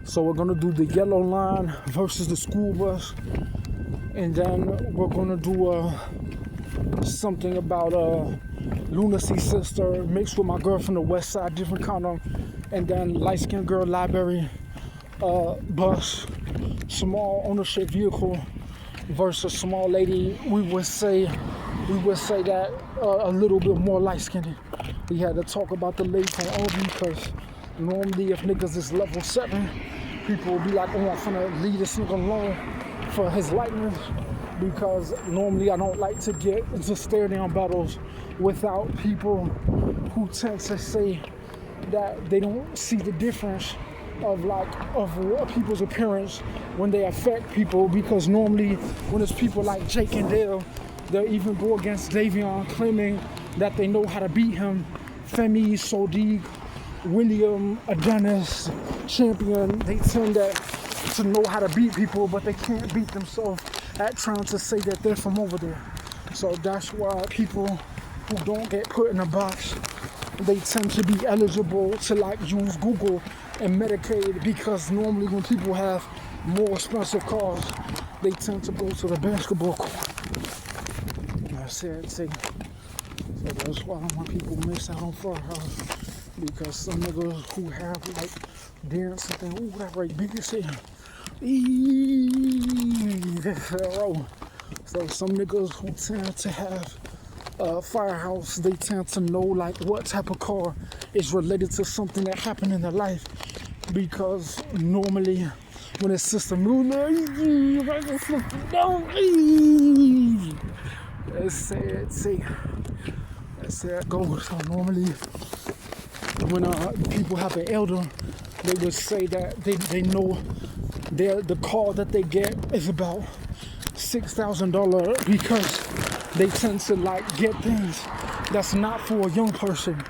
So we're gonna do the yellow line versus the school bus, and then we're gonna do something about lunacy sister mixed with my girl from the west side, different kind of, and then light skinned girl library bus, small ownership vehicle versus small lady. We would say that a little bit more light skinned. We had to talk about the lady from Albany because normally if niggas is level 7, people will be like, oh, I'm finna leave this nigga alone for his lightness, because normally I don't like to get into stare down battles without people who tend to say that they don't see the difference of people's appearance when they affect people, because normally when it's people like Jake and Dale, they'll even go against Davion claiming that they know how to beat him. Femi, Sodiq, William, Adonis, Champion, they tend to know how to beat people, but they can't beat themselves at trying to say that they're from over there. So that's why people who don't get put in a box, they tend to be eligible to like use Google and Medicaid, because normally when people have more expensive cars, they tend to go to the basketball court. That's it. See. So that's why I don't want people to miss out on Firehouse, because some niggas who have like dance and think, ooh, that right big as hell. So some niggas who tend to have Firehouse, they tend to know like what type of car is related to something that happened in their life, because normally when it's Sister Mueller, that's how it goes. So normally when people have an elder, they would say that they know the car that they get is about $6,000, because they tend to like get things that's not for a young person.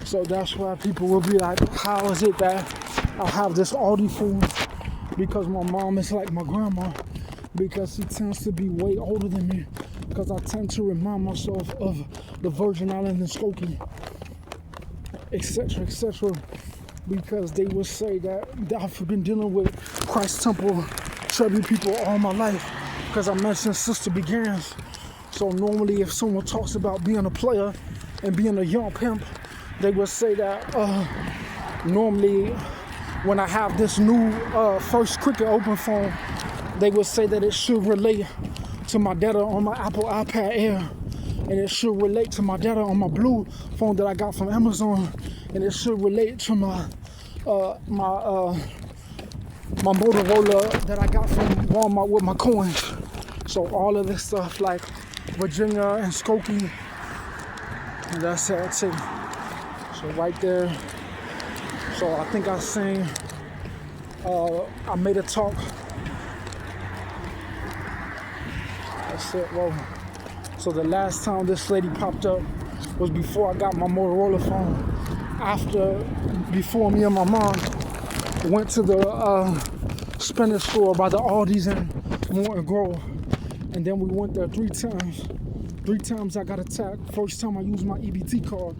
So that's why people will be like, how is it that I have this Audi food? Because my mom is like my grandma, because she tends to be way older than me, because I tend to remind myself of the Virgin Islands and Skokie, etc., etc., because they will say that I've been dealing with Christ Temple tribute people all my life, because I mentioned Sister Begans. So normally if someone talks about being a player and being a young pimp, they will say that normally when I have this new first Cricket Open phone, they would say that it should relate to my data on my Apple iPad Air, and it should relate to my data on my blue phone that I got from Amazon, and it should relate to my Motorola that I got from Walmart with my coins. So all of this stuff like Virginia and Skokie, and that's it too. So right there. So I think I seen, I made a talk. That's it, whoa. So the last time this lady popped up was before I got my Motorola phone. Before me and my mom went to the Spanish store by the Aldi's in Morton Grove. And then we went there 3 times. 3 times I got attacked. First time I used my EBT card.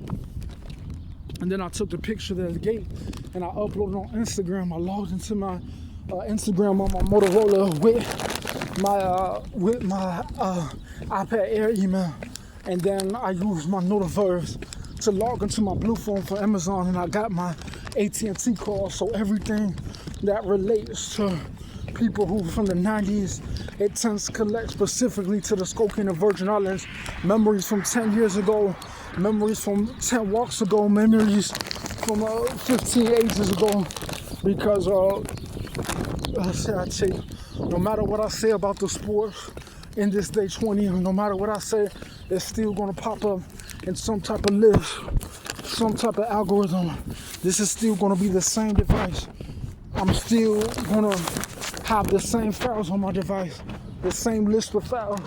And then I took the picture of the gate and I uploaded on Instagram. I logged into my Instagram on my Motorola with my iPad Air email. And then I used my Notiverse to log into my blue phone for Amazon, and I got my AT&T card. So everything that relates to people who from the 90s, it tends to collect specifically to the Skokie and the Virgin Islands. Memories from 10 years ago, memories from 10 walks ago, memories from 15 ages ago. Because I say, no matter what I say about the sports in this day 20, no matter what I say, it's still gonna pop up in some type of list, some type of algorithm. This is still gonna be the same device. I'm still gonna have the same files on my device, the same list of files,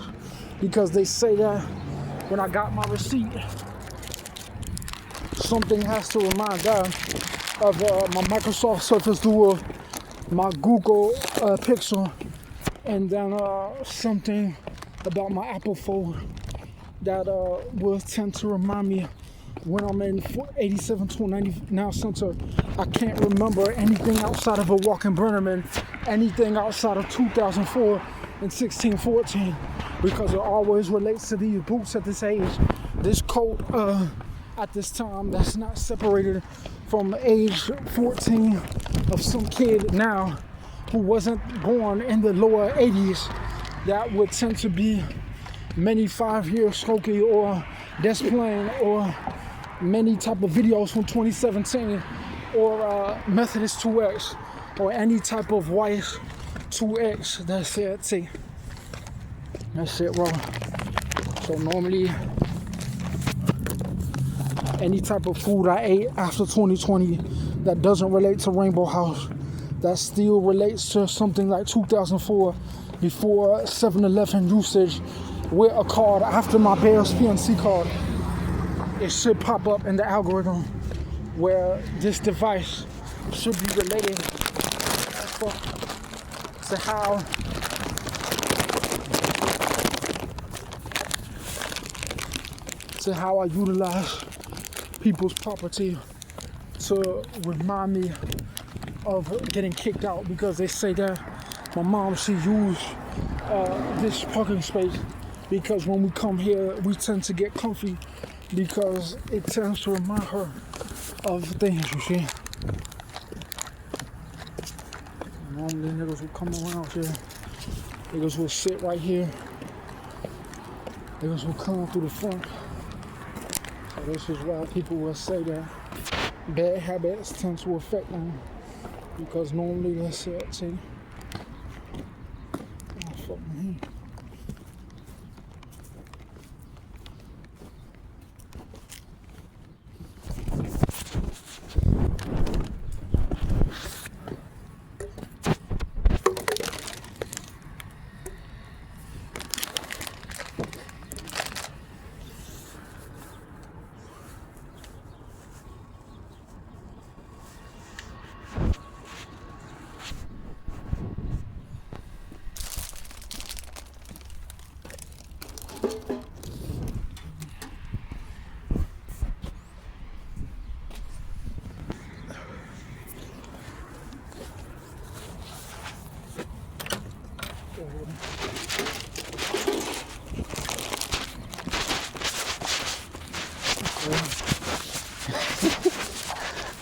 because they say that when I got my receipt, something has to remind God of my Microsoft Surface Duo, my Google Pixel, and then something about my Apple phone that will tend to remind me when I'm in 87 to 90 now center, I can't remember anything outside of a walk in Brennerman, anything outside of 2004 and 16-14, because it always relates to these boots at this age. This coat at this time that's not separated from age 14 of some kid now who wasn't born in the lower 80s, that would tend to be many 5-year Skokie or Desplain or many type of videos from 2017 or Methodist 2X or any type of white 2X. That's it. See, that's it, bro. So normally any type of food I ate after 2020 that doesn't relate to Rainbow House, that still relates to something like 2004 before 7-Eleven usage with a card after my Bears PNC card, it should pop up in the algorithm where this device should be related to how I utilize people's property to remind me of getting kicked out, because they say that my mom, she used this parking space because when we come here we tend to get comfy, because it tends to remind her of things, you see. Normally niggas will come around here, niggas will sit right here, niggas will come through the front. So this is why people will say that bad habits tend to affect them, because normally that's it, see. Oh, fuck me.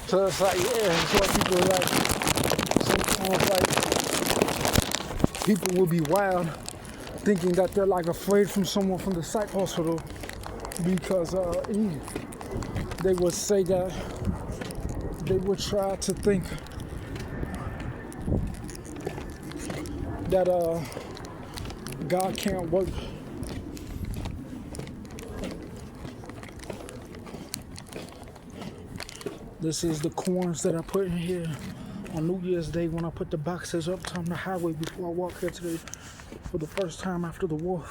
So it's like, yeah, it's what people like. Sometimes like people will be wild thinking that they're like afraid from someone from the psych hospital, because they would say that they would try to think that God can't work. This is the corns that I put in here on New Year's Day when I put the boxes up on the highway before I walk here today for the first time after the war.